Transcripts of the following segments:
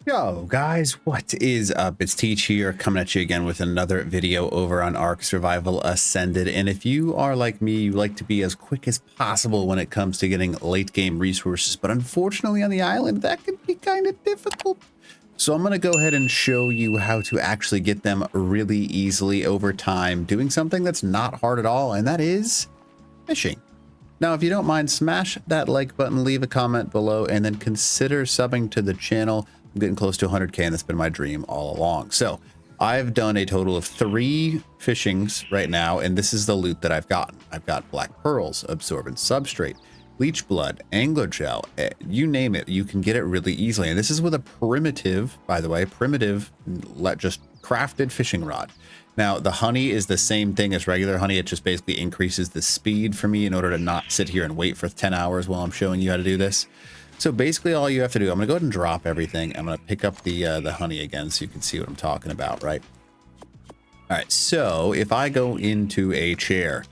Yo guys, what is up? It's Teach here, coming at you again with another video over on Ark Survival Ascended. And if you are like me, you like to be as quick as possible when it comes to getting late game resources, but unfortunately on the island that can be kind of difficult. So I'm going to go ahead and show you how to actually get them really easily over time, doing something that's not hard at all, and that is fishing. Now, if you don't mind, smash that like button, leave a comment below, and then consider subbing to the channel. I'm getting close to 100K, and that's been my dream all along. So I've done a total of 3 fishings right now, and this is the loot that I've gotten. I've got black pearls, absorbent substrate, leech blood, angler gel, you name it, you can get it really easily. And this is with a primitive, by the way, just crafted fishing rod. Now, the honey is the same thing as regular honey. It just basically increases the speed for me in order to not sit here and wait for 10 hours while I'm showing you how to do this. So basically all you have to do, I'm going to go ahead and drop everything. I'm going to pick up the honey again so you can see what I'm talking about, right? All right, so if I go into a chair,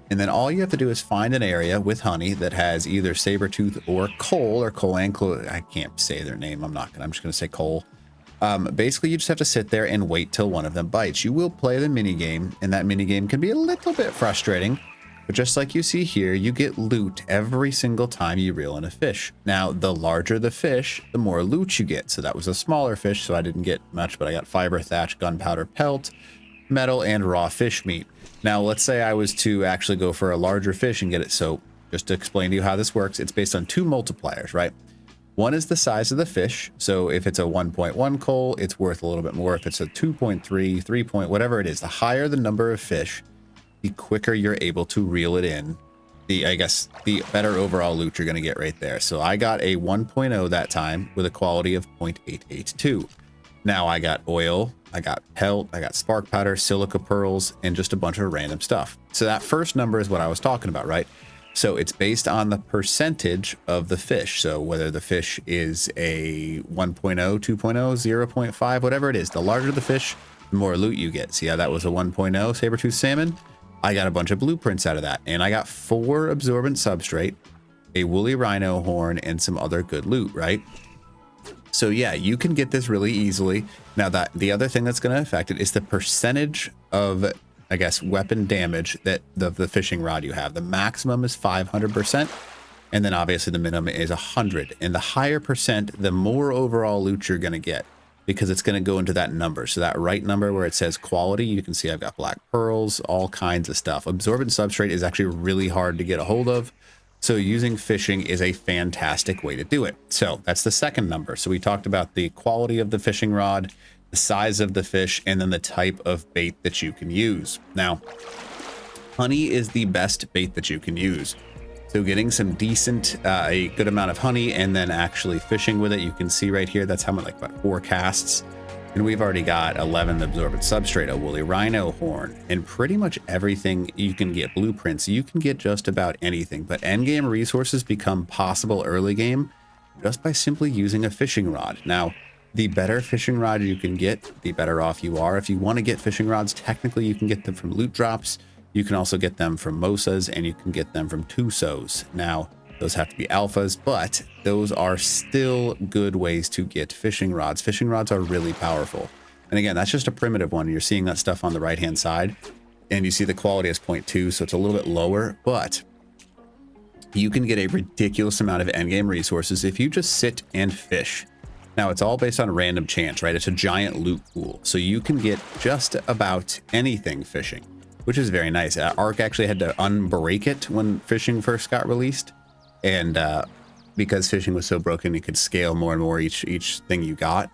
and then all you have to do is find an area with honey that has either saber-tooth or coal and clo. I can't say their name. I'm just going to say coal. Basically, you just have to sit there and wait till one of them bites. You will play the mini game, and that mini game can be a little bit frustrating. But just like you see here, you get loot every single time you reel in a fish. Now, the larger the fish, the more loot you get. So that was a smaller fish, so I didn't get much, but I got fiber, thatch, gunpowder, pelt, metal, and raw fish meat. Now, let's say I was to actually go for a larger fish and get it. So just to explain to you how this works, it's based on 2 multipliers, right? One is the size of the fish. So if it's a 1.1 coal, it's worth a little bit more. If it's a 2.3, 3 point, whatever it is, the higher the number of fish, the quicker you're able to reel it in. I guess the better overall loot you're going to get right there. So I got a 1.0 that time with a quality of 0.882. Now I got oil, I got pelt, I got spark powder, silica pearls, and just a bunch of random stuff. So that first number is what I was talking about, right? So it's based on the percentage of the fish. So whether the fish is a 1.0, 2.0, 0.5, whatever it is, the larger the fish, the more loot you get. See how that was a 1.0 saber-tooth salmon? I got a bunch of blueprints out of that, and I got 4 absorbent substrate, a woolly rhino horn, and some other good loot, right? So yeah, you can get this really easily. Now, the other thing that's going to affect it is the percentage of, I guess, weapon damage that the fishing rod you have. The maximum is 500%, and then obviously the minimum is 100. And the higher percent, the more overall loot you're going to get, because it's going to go into that number. So that right number where it says quality, you can see I've got black pearls, all kinds of stuff. Absorbent substrate is actually really hard to get a hold of. So using fishing is a fantastic way to do it. So that's the second number. So we talked about the quality of the fishing rod, the size of the fish, and then the type of bait that you can use. Now, honey is the best bait that you can use. So getting some decent, a good amount of honey and then actually fishing with it, you can see right here, that's how much, like about 4 casts. And we've already got 11 absorbent substrate, a woolly rhino horn, and pretty much everything you can get blueprints. You can get just about anything, but endgame resources become possible early game just by simply using a fishing rod. Now, the better fishing rod you can get, the better off you are. If you want to get fishing rods, technically you can get them from loot drops. You can also get them from Mosas, and you can get them from Tusos. Now, those have to be alphas, but those are still good ways to get fishing rods. Fishing rods are really powerful. And again, that's just a primitive one. You're seeing that stuff on the right-hand side, and you see the quality is 0.2, so it's a little bit lower, but you can get a ridiculous amount of endgame resources if you just sit and fish. Now, it's all based on random chance, right? It's a giant loot pool, so you can get just about anything fishing, which is very nice. Ark actually had to unbreak it when fishing first got released. And because fishing was so broken, you could scale more and more each thing you got.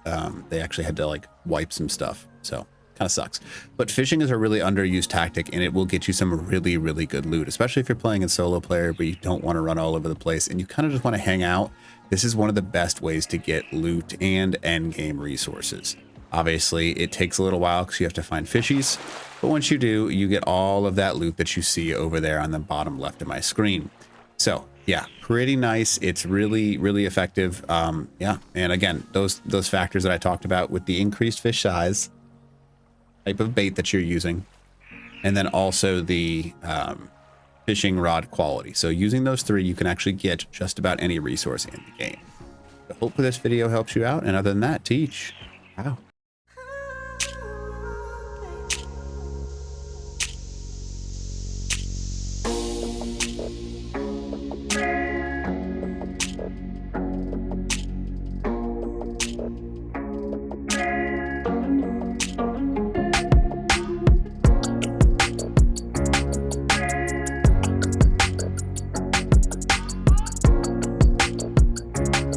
They actually had to like wipe some stuff. So kind of sucks. But fishing is a really underused tactic, and it will get you some really, really good loot, especially if you're playing in solo player, but you don't want to run all over the place and you kind of just want to hang out. This is one of the best ways to get loot and end game resources. Obviously, it takes a little while because you have to find fishies, but once you do, you get all of that loot that you see over there on the bottom left of my screen. So yeah, pretty nice. It's really, really effective. Yeah, and again, those factors that I talked about with the increased fish size, type of bait that you're using, and then also the fishing rod quality. So using those 3, you can actually get just about any resource in the game. hopefully this video helps you out. And other than that, teach out.